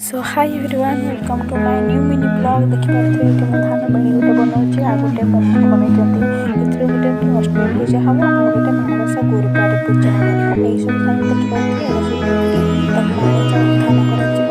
so hi everyone welcome to my new mini vlog देखिए ये धान बड़ी गोटे बनाऊँ आ गोटे मोमो बनते गोटे अष्टमी पूजा हम आ गोटे माणसा गुरुवार पूजा हम यही सब देखिए सब धान कर